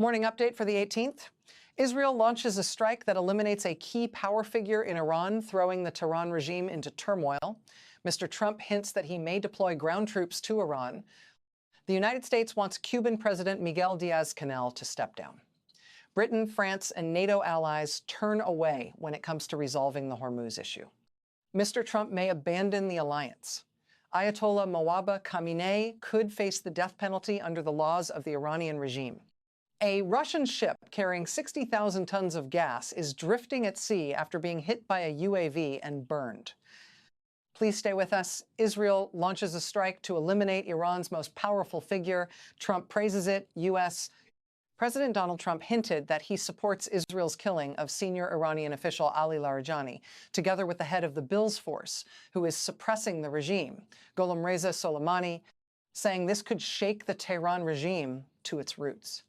Morning update for the 18th. Israel launches a strike that eliminates a key power figure in Iran, throwing the Tehran regime into turmoil. Mr. Trump hints that he may deploy ground troops to Iran. The United States wants Cuban President Miguel Diaz-Canel to step down. Britain, France, and NATO allies turn away when it comes to resolving the Hormuz issue. Mr. Trump may abandon the alliance. Ayatollah Mawaba Khamenei could face the death penalty under the laws of the Iranian regime. A Russian ship carrying 60,000 tons of gas is drifting at sea after being hit by a UAV and burned. Please stay with us. Israel launches a strike to eliminate Iran's most powerful figure. Trump praises it. U.S. President Donald Trump hinted that he supports Israel's killing of senior Iranian official Ali Larijani, together with the head of the Bills Force, who is suppressing the regime, Gholam Reza Soleimani, saying this could shake the Tehran regime to its roots.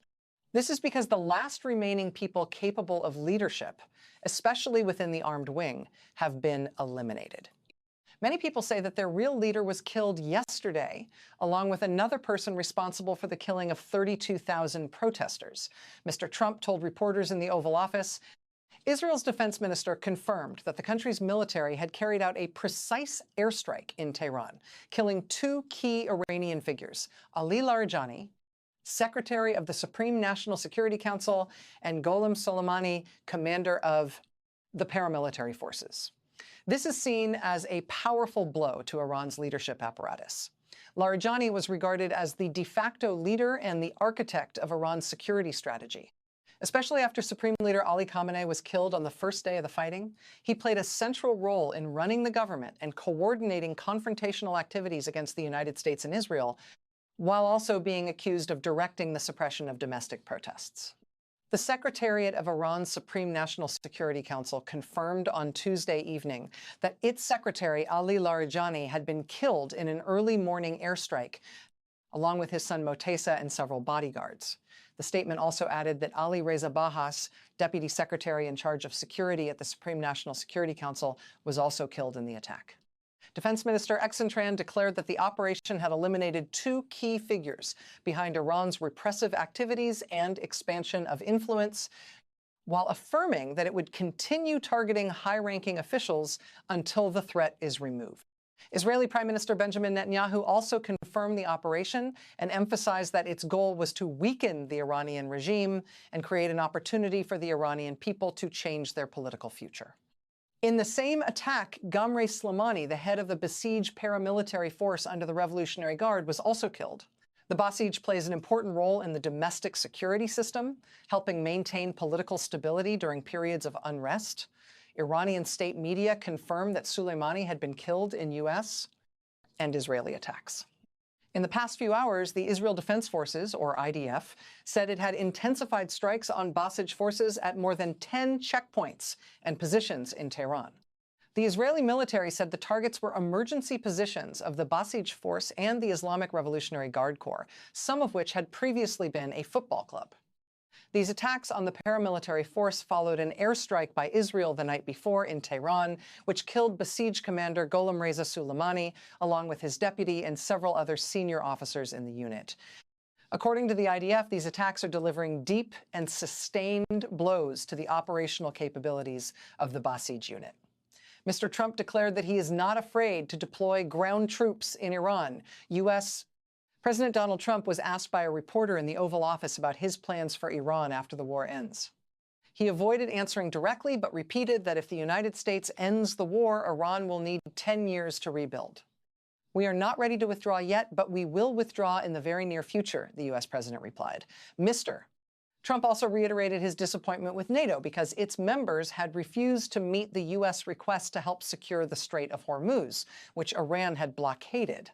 This is because the last remaining people capable of leadership, especially within the armed wing, have been eliminated. Many people say that their real leader was killed yesterday, along with another person responsible for the killing of 32,000 protesters. Mr. Trump told reporters in the Oval Office, Israel's defense minister confirmed that the country's military had carried out a precise airstrike in Tehran, killing two key Iranian figures, Ali Larijani, Secretary of the Supreme National Security Council, and Gholam Soleimani, commander of the paramilitary forces. This is seen as a powerful blow to Iran's leadership apparatus. Larijani was regarded as the de facto leader and the architect of Iran's security strategy. Especially after Supreme Leader Ali Khamenei was killed on the first day of the fighting, he played a central role in running the government and coordinating confrontational activities against the United States and Israel, while also being accused of directing the suppression of domestic protests. The Secretariat of Iran's Supreme National Security Council confirmed on Tuesday evening that its secretary, Ali Larijani, had been killed in an early morning airstrike, along with his son Mohtesa and several bodyguards. The statement also added that Ali Reza Bahas, deputy secretary in charge of security at the Supreme National Security Council, was also killed in the attack. Defense Minister Exentran declared that the operation had eliminated two key figures behind Iran's repressive activities and expansion of influence, while affirming that it would continue targeting high-ranking officials until the threat is removed. Israeli Prime Minister Benjamin Netanyahu also confirmed the operation and emphasized that its goal was to weaken the Iranian regime and create an opportunity for the Iranian people to change their political future. In the same attack, Ghamreh Soleimani, the head of the Basij paramilitary force under the Revolutionary Guard, was also killed. The Basij plays an important role in the domestic security system, helping maintain political stability during periods of unrest. Iranian state media confirmed that Soleimani had been killed in U.S. and Israeli attacks. In the past few hours, the Israel Defense Forces, or IDF, said it had intensified strikes on Basij forces at more than 10 checkpoints and positions in Tehran. The Israeli military said the targets were emergency positions of the Basij force and the Islamic Revolutionary Guard Corps, some of which had previously been a football club. These attacks on the paramilitary force followed an airstrike by Israel the night before in Tehran, which killed Basij commander Gholam Reza Soleimani, along with his deputy and several other senior officers in the unit. According to the IDF, these attacks are delivering deep and sustained blows to the operational capabilities of the Basij unit. Mr. Trump declared that he is not afraid to deploy ground troops in Iran. President Donald Trump was asked by a reporter in the Oval Office about his plans for Iran after the war ends. He avoided answering directly, but repeated that if the United States ends the war, Iran will need 10 years to rebuild. We are not ready to withdraw yet, but we will withdraw in the very near future, the U.S. president replied. Mr. Trump also reiterated his disappointment with NATO because its members had refused to meet the U.S. request to help secure the Strait of Hormuz, which Iran had blockaded.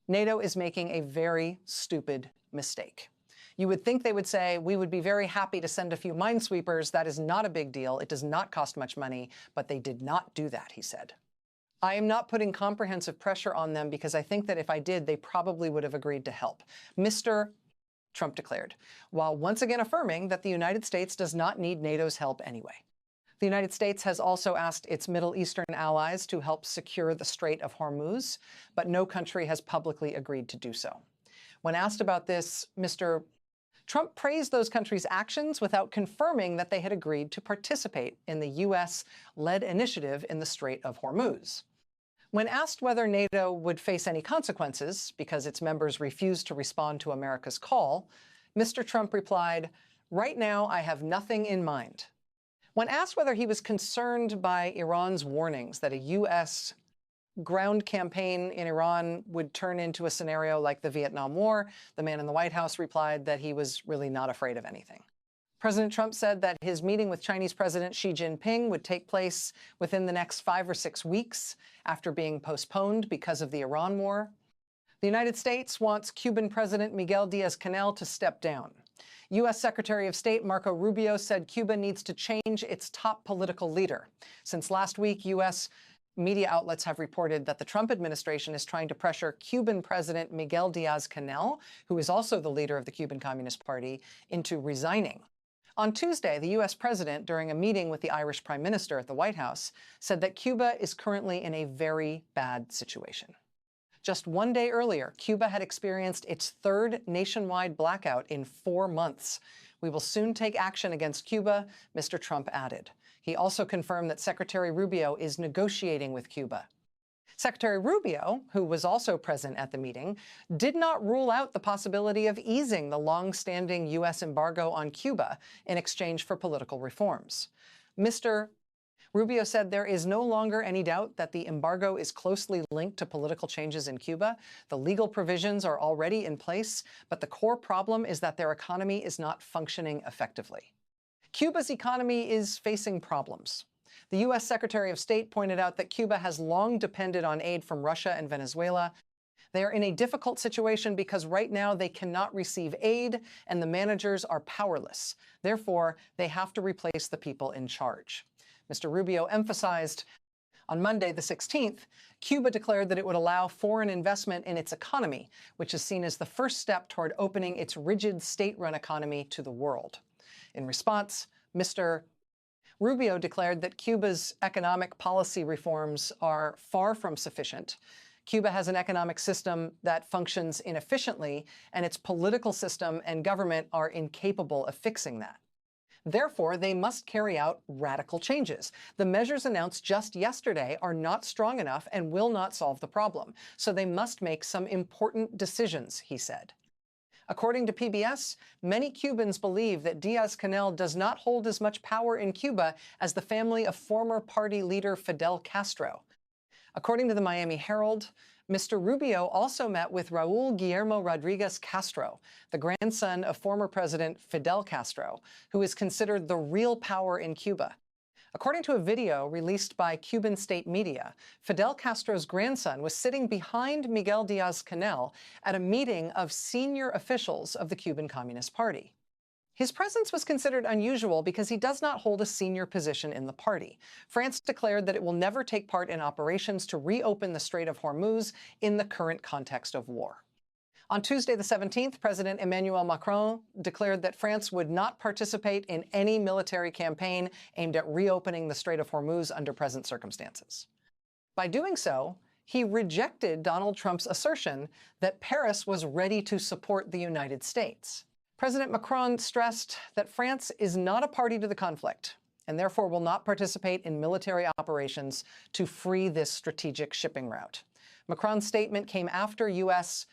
NATO is making a very stupid mistake. You would think they would say, we would be very happy to send a few minesweepers. That is not a big deal. It does not cost much money, but they did not do that, he said. I am not putting comprehensive pressure on them because I think that if I did, they probably would have agreed to help, Mr. Trump declared, while once again affirming that the United States does not need NATO's help anyway. The United States has also asked its Middle Eastern allies to help secure the Strait of Hormuz, but no country has publicly agreed to do so. When asked about this, Mr. Trump praised those countries' actions without confirming that they had agreed to participate in the U.S.-led initiative in the Strait of Hormuz. When asked whether NATO would face any consequences because its members refused to respond to America's call, Mr. Trump replied, "Right now, I have nothing in mind." When asked whether he was concerned by Iran's warnings that a U.S. ground campaign in Iran would turn into a scenario like the Vietnam War, the man in the White House replied that he was really not afraid of anything. President Trump said that his meeting with Chinese President Xi Jinping would take place within the next 5 or 6 weeks after being postponed because of the Iran war. The United States wants Cuban President Miguel Diaz-Canel to step down. U.S. Secretary of State Marco Rubio said Cuba needs to change its top political leader. Since last week, U.S. media outlets have reported that the Trump administration is trying to pressure Cuban President Miguel Diaz-Canel, who is also the leader of the Cuban Communist Party, into resigning. On Tuesday, the U.S. president, during a meeting with the Irish Prime Minister at the White House, said that Cuba is currently in a very bad situation. Just 1 day earlier, Cuba had experienced its third nationwide blackout in 4 months. "We will soon take action against Cuba," Mr. Trump added. He also confirmed that Secretary Rubio is negotiating with Cuba. Secretary Rubio, who was also present at the meeting, did not rule out the possibility of easing the long-standing U.S. embargo on Cuba in exchange for political reforms. Mr. Rubio said there is no longer any doubt that the embargo is closely linked to political changes in Cuba. The legal provisions are already in place, but the core problem is that their economy is not functioning effectively. Cuba's economy is facing problems. The U.S. Secretary of State pointed out that Cuba has long depended on aid from Russia and Venezuela. They are in a difficult situation because right now they cannot receive aid and the managers are powerless. Therefore, they have to replace the people in charge. Mr. Rubio emphasized on Monday, the 16th, Cuba declared that it would allow foreign investment in its economy, which is seen as the first step toward opening its rigid state-run economy to the world. In response, Mr. Rubio declared that Cuba's economic policy reforms are far from sufficient. Cuba has an economic system that functions inefficiently, and its political system and government are incapable of fixing that. Therefore, they must carry out radical changes. The measures announced just yesterday are not strong enough and will not solve the problem, so they must make some important decisions, he said. According to PBS, many Cubans believe that Diaz-Canel does not hold as much power in Cuba as the family of former party leader Fidel Castro. According to the Miami Herald, Mr. Rubio also met with Raul Guillermo Rodriguez Castro, the grandson of former President Fidel Castro, who is considered the real power in Cuba. According to a video released by Cuban state media, Fidel Castro's grandson was sitting behind Miguel Diaz-Canel at a meeting of senior officials of the Cuban Communist Party. His presence was considered unusual because he does not hold a senior position in the party. France declared that it will never take part in operations to reopen the Strait of Hormuz in the current context of war. On Tuesday, the 17th, President Emmanuel Macron declared that France would not participate in any military campaign aimed at reopening the Strait of Hormuz under present circumstances. By doing so, he rejected Donald Trump's assertion that Paris was ready to support the United States. President Macron stressed that France is not a party to the conflict and therefore will not participate in military operations to free this strategic shipping route. Macron's statement came after U.S.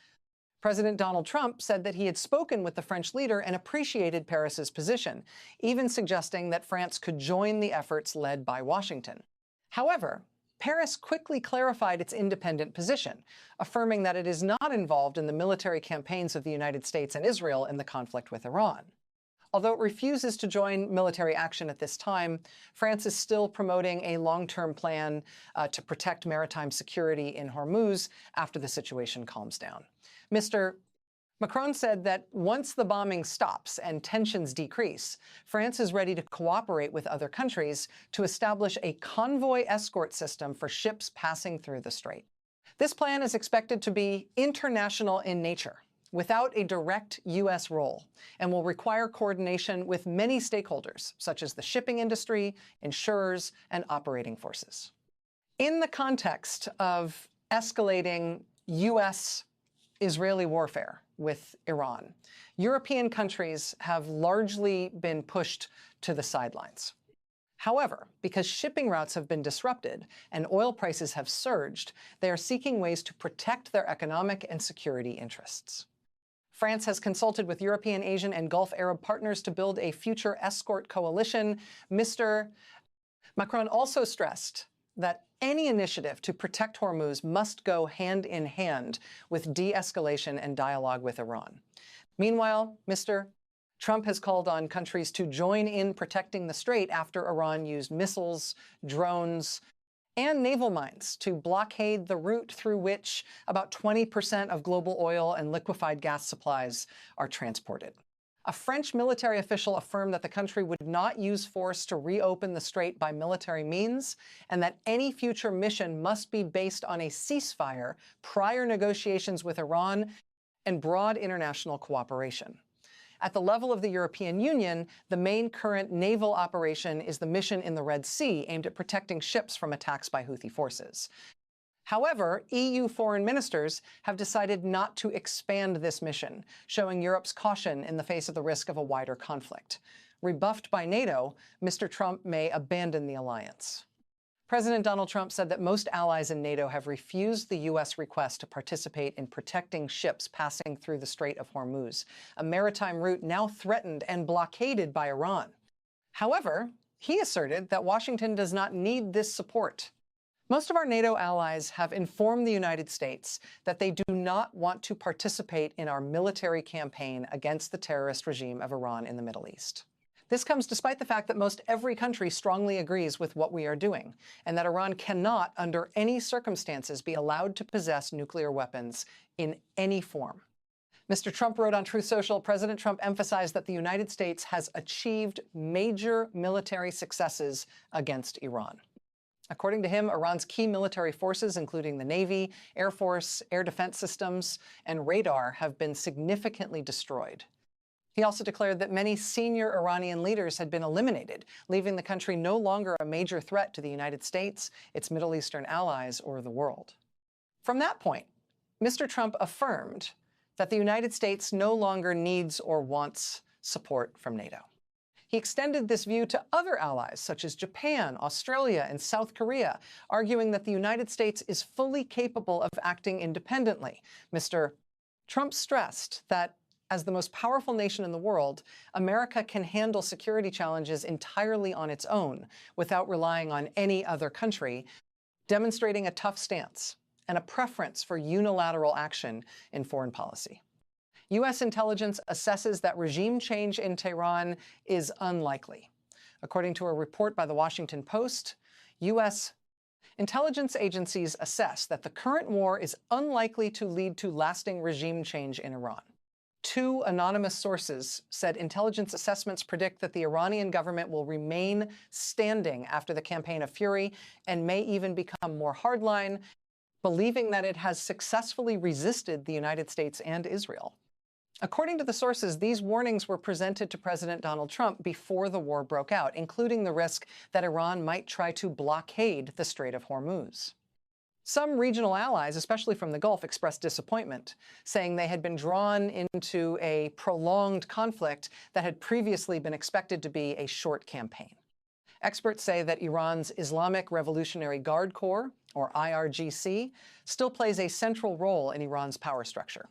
President Donald Trump said that he had spoken with the French leader and appreciated Paris's position, even suggesting that France could join the efforts led by Washington. However, Paris quickly clarified its independent position, affirming that it is not involved in the military campaigns of the United States and Israel in the conflict with Iran. Although it refuses to join military action at this time, France is still promoting a long-term plan to protect maritime security in Hormuz after the situation calms down. Mr. Macron said that once the bombing stops and tensions decrease, France is ready to cooperate with other countries to establish a convoy escort system for ships passing through the strait. This plan is expected to be international in nature, without a direct U.S. role, and will require coordination with many stakeholders, such as the shipping industry, insurers, and operating forces. In the context of escalating U.S. Israeli warfare with Iran, European countries have largely been pushed to the sidelines. However, because shipping routes have been disrupted and oil prices have surged, they are seeking ways to protect their economic and security interests. France has consulted with European, Asian, and Gulf Arab partners to build a future escort coalition. Mr. Macron also stressed that any initiative to protect Hormuz must go hand in hand with de-escalation and dialogue with Iran. Meanwhile, Mr. Trump has called on countries to join in protecting the strait after Iran used missiles, drones, and naval mines to blockade the route through which about 20% of global oil and liquefied gas supplies are transported. A French military official affirmed that the country would not use force to reopen the strait by military means, and that any future mission must be based on a ceasefire, prior negotiations with Iran, and broad international cooperation. At the level of the European Union, the main current naval operation is the mission in the Red Sea, aimed at protecting ships from attacks by Houthi forces. However, EU foreign ministers have decided not to expand this mission, showing Europe's caution in the face of the risk of a wider conflict. Rebuffed by NATO, Mr. Trump may abandon the alliance. President Donald Trump said that most allies in NATO have refused the U.S. request to participate in protecting ships passing through the Strait of Hormuz, a maritime route now threatened and blockaded by Iran. However, he asserted that Washington does not need this support. Most of our NATO allies have informed the United States that they do not want to participate in our military campaign against the terrorist regime of Iran in the Middle East. This comes despite the fact that most every country strongly agrees with what we are doing, and that Iran cannot, under any circumstances, be allowed to possess nuclear weapons in any form. Mr. Trump wrote on Truth Social, President Trump emphasized that the United States has achieved major military successes against Iran. According to him, Iran's key military forces, including the Navy, Air Force, air defense systems, and radar, have been significantly destroyed. He also declared that many senior Iranian leaders had been eliminated, leaving the country no longer a major threat to the United States, its Middle Eastern allies, or the world. From that point, Mr. Trump affirmed that the United States no longer needs or wants support from NATO. He extended this view to other allies, such as Japan, Australia, and South Korea, arguing that the United States is fully capable of acting independently. Mr. Trump stressed that as the most powerful nation in the world, America can handle security challenges entirely on its own, without relying on any other country, demonstrating a tough stance and a preference for unilateral action in foreign policy. U.S. intelligence assesses that regime change in Tehran is unlikely. According to a report by the Washington Post, U.S. intelligence agencies assess that the current war is unlikely to lead to lasting regime change in Iran. Two anonymous sources said intelligence assessments predict that the Iranian government will remain standing after the Campaign of Fury and may even become more hardline, believing that it has successfully resisted the United States and Israel. According to the sources, these warnings were presented to President Donald Trump before the war broke out, including the risk that Iran might try to blockade the Strait of Hormuz. Some regional allies, especially from the Gulf, expressed disappointment, saying they had been drawn into a prolonged conflict that had previously been expected to be a short campaign. Experts say that Iran's Islamic Revolutionary Guard Corps, or IRGC, still plays a central role in Iran's power structure.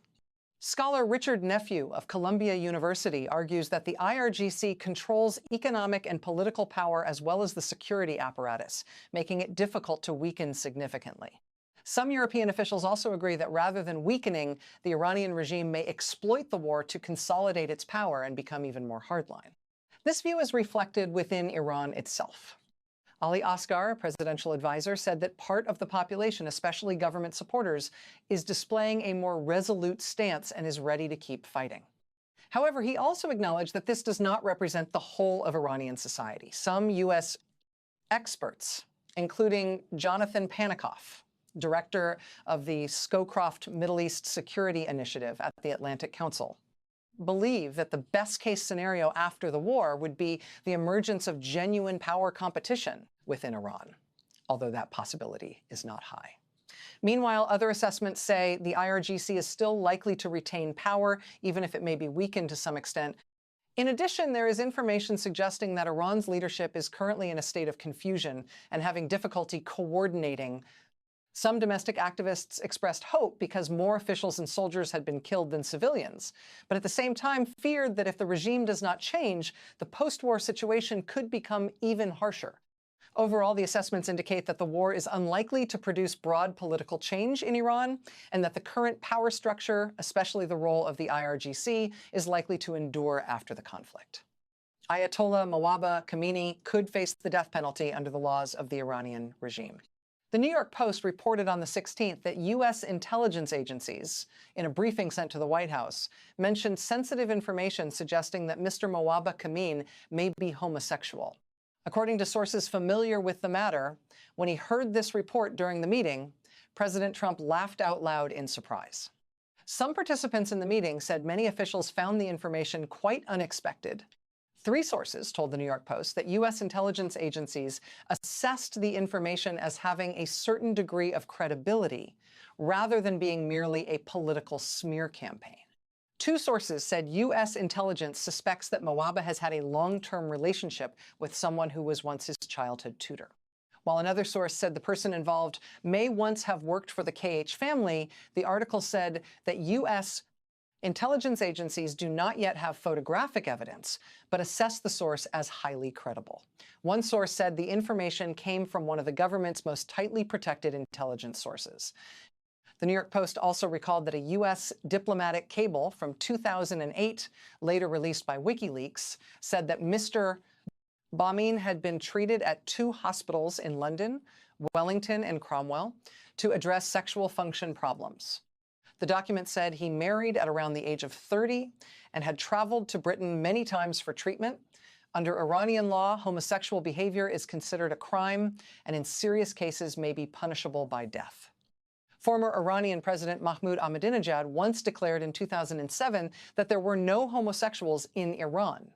Scholar Richard Nephew of Columbia University argues that the IRGC controls economic and political power as well as the security apparatus, making it difficult to weaken significantly. Some European officials also agree that rather than weakening, the Iranian regime may exploit the war to consolidate its power and become even more hardline. This view is reflected within Iran itself. Ali Asghar, a presidential advisor, said that part of the population, especially government supporters, is displaying a more resolute stance and is ready to keep fighting. However, he also acknowledged that this does not represent the whole of Iranian society. Some U.S. experts, including Jonathan Panikoff, director of the Scowcroft Middle East Security Initiative at the Atlantic Council, believe that the best-case scenario after the war would be the emergence of genuine power competition within Iran, although that possibility is not high. Meanwhile, other assessments say the IRGC is still likely to retain power, even if it may be weakened to some extent. In addition, there is information suggesting that Iran's leadership is currently in a state of confusion and having difficulty coordinating. Some domestic activists expressed hope because more officials and soldiers had been killed than civilians, but at the same time feared that if the regime does not change, the post-war situation could become even harsher. Overall, the assessments indicate that the war is unlikely to produce broad political change in Iran, and that the current power structure, especially the role of the IRGC, is likely to endure after the conflict. Ayatollah Mawaba Khamenei could face the death penalty under the laws of the Iranian regime. The New York Post reported on the 16th that U.S. intelligence agencies, in a briefing sent to the White House, mentioned sensitive information suggesting that Mr. Mawaba Khamenei may be homosexual. According to sources familiar with the matter, when he heard this report during the meeting, President Trump laughed out loud in surprise. Some participants in the meeting said many officials found the information quite unexpected. 3 sources told the New York Post that U.S. intelligence agencies assessed the information as having a certain degree of credibility, rather than being merely a political smear campaign. 2 sources said U.S. intelligence suspects that Mawaba has had a long-term relationship with someone who was once his childhood tutor. While another source said the person involved may once have worked for the KH family, the article said that U.S. intelligence agencies do not yet have photographic evidence, but assess the source as highly credible. One source said the information came from one of the government's most tightly protected intelligence sources. The New York Post also recalled that a U.S. diplomatic cable from 2008, later released by WikiLeaks, said that Mr. Khamenei had been treated at 2 hospitals in London, Wellington, and Cromwell to address sexual function problems. The document said he married at around the age of 30 and had traveled to Britain many times for treatment. Under Iranian law, homosexual behavior is considered a crime and in serious cases may be punishable by death. Former Iranian President Mahmoud Ahmadinejad once declared in 2007 that there were no homosexuals in Iran.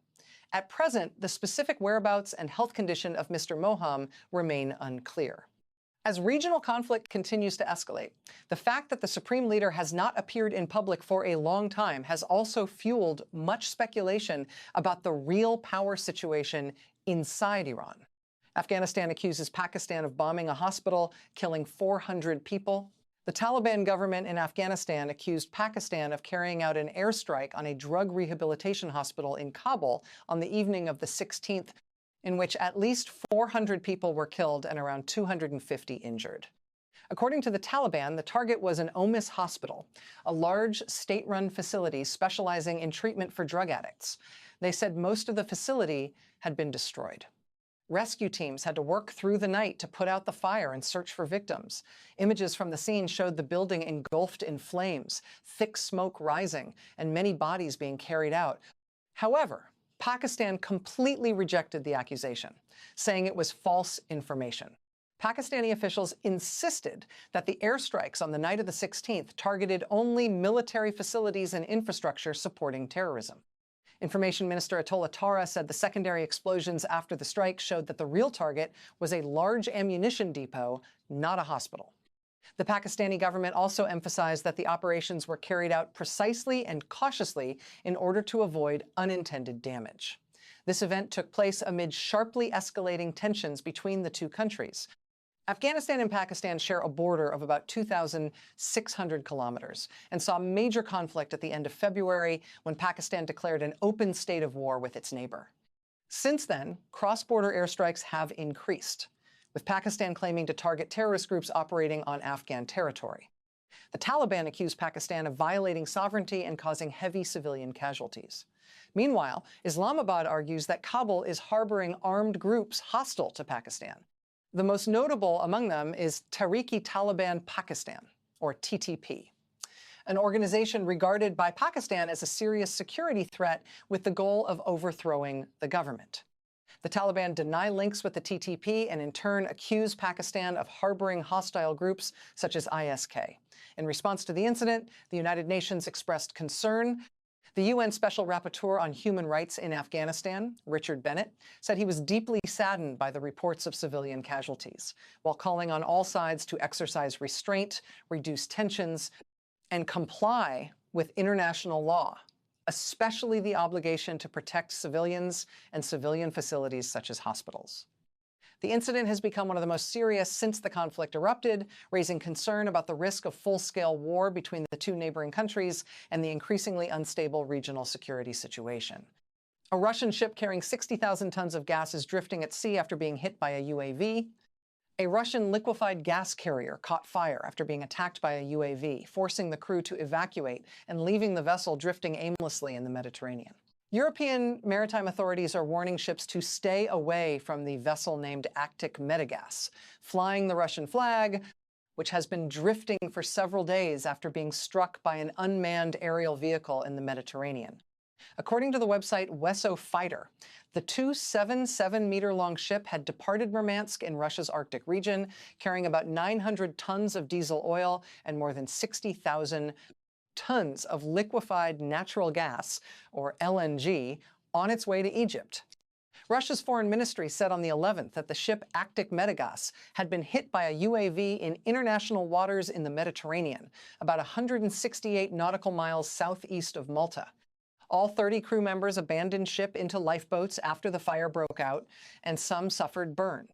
At present, the specific whereabouts and health condition of Mr. Moham remain unclear. As regional conflict continues to escalate, the fact that the supreme leader has not appeared in public for a long time has also fueled much speculation about the real power situation inside Iran. Afghanistan accuses Pakistan of bombing a hospital, killing 400 people. The Taliban government in Afghanistan accused Pakistan of carrying out an airstrike on a drug rehabilitation hospital in Kabul on the evening of the 16th, in which at least 400 people were killed and around 250 injured. According to the Taliban, the target was an Omis hospital, a large state-run facility specializing in treatment for drug addicts. They said most of the facility had been destroyed. Rescue teams had to work through the night to put out the fire and search for victims. Images from the scene showed the building engulfed in flames, thick smoke rising, and many bodies being carried out. However, Pakistan completely rejected the accusation, saying it was false information. Pakistani officials insisted that the airstrikes on the night of the 16th targeted only military facilities and infrastructure supporting terrorism. Information Minister Ayatollah Tara said the secondary explosions after the strike showed that the real target was a large ammunition depot, not a hospital. The Pakistani government also emphasized that the operations were carried out precisely and cautiously in order to avoid unintended damage. This event took place amid sharply escalating tensions between the 2 countries. Afghanistan and Pakistan share a border of about 2,600 kilometers and saw major conflict at the end of February when Pakistan declared an open state of war with its neighbor. Since then, cross-border airstrikes have increased, with Pakistan claiming to target terrorist groups operating on Afghan territory. The Taliban accused Pakistan of violating sovereignty and causing heavy civilian casualties. Meanwhile, Islamabad argues that Kabul is harboring armed groups hostile to Pakistan. The most notable among them is Tehrik-i-Taliban Pakistan, or TTP, an organization regarded by Pakistan as a serious security threat with the goal of overthrowing the government. The Taliban deny links with the TTP and in turn accuse Pakistan of harboring hostile groups such as ISK. In response to the incident, the United Nations expressed concern The UN Special Rapporteur on Human Rights in Afghanistan, Richard Bennett, said he was deeply saddened by the reports of civilian casualties, while calling on all sides to exercise restraint, reduce tensions, and comply with international law, especially the obligation to protect civilians and civilian facilities such as hospitals. The incident has become one of the most serious since the conflict erupted, raising concern about the risk of full-scale war between the two neighboring countries and the increasingly unstable regional security situation. A Russian ship carrying 60,000 tons of gas is drifting at sea after being hit by a UAV. A Russian liquefied gas carrier caught fire after being attacked by a UAV, forcing the crew to evacuate and leaving the vessel drifting aimlessly in the Mediterranean. European maritime authorities are warning ships to stay away from the vessel named Arctic Medegas, flying the Russian flag, which has been drifting for several days after being struck by an unmanned aerial vehicle in the Mediterranean. According to the website Wesso Fighter, the 277-meter-long ship had departed Murmansk in Russia's Arctic region, carrying about 900 tons of diesel oil and more than 60,000 tons of liquefied natural gas, or LNG, on its way to Egypt. Russia's foreign ministry said on the 11th that the ship Arctic Medegas had been hit by a UAV in international waters in the Mediterranean, about 168 nautical miles southeast of Malta. All 30 crew members abandoned ship into lifeboats after the fire broke out, and some suffered burn.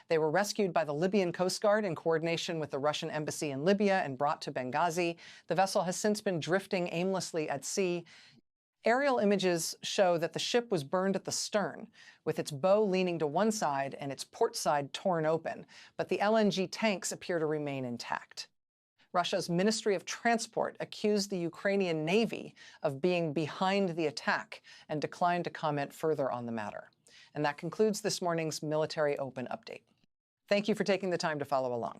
They were rescued by the Libyan Coast Guard in coordination with the Russian embassy in Libya and brought to Benghazi. The vessel has since been drifting aimlessly at sea. Aerial images show that the ship was burned at the stern, with its bow leaning to one side and its port side torn open, but the LNG tanks appear to remain intact. Russia's Ministry of Transport accused the Ukrainian Navy of being behind the attack and declined to comment further on the matter. And that concludes this morning's Military Open Update. Thank you for taking the time to follow along.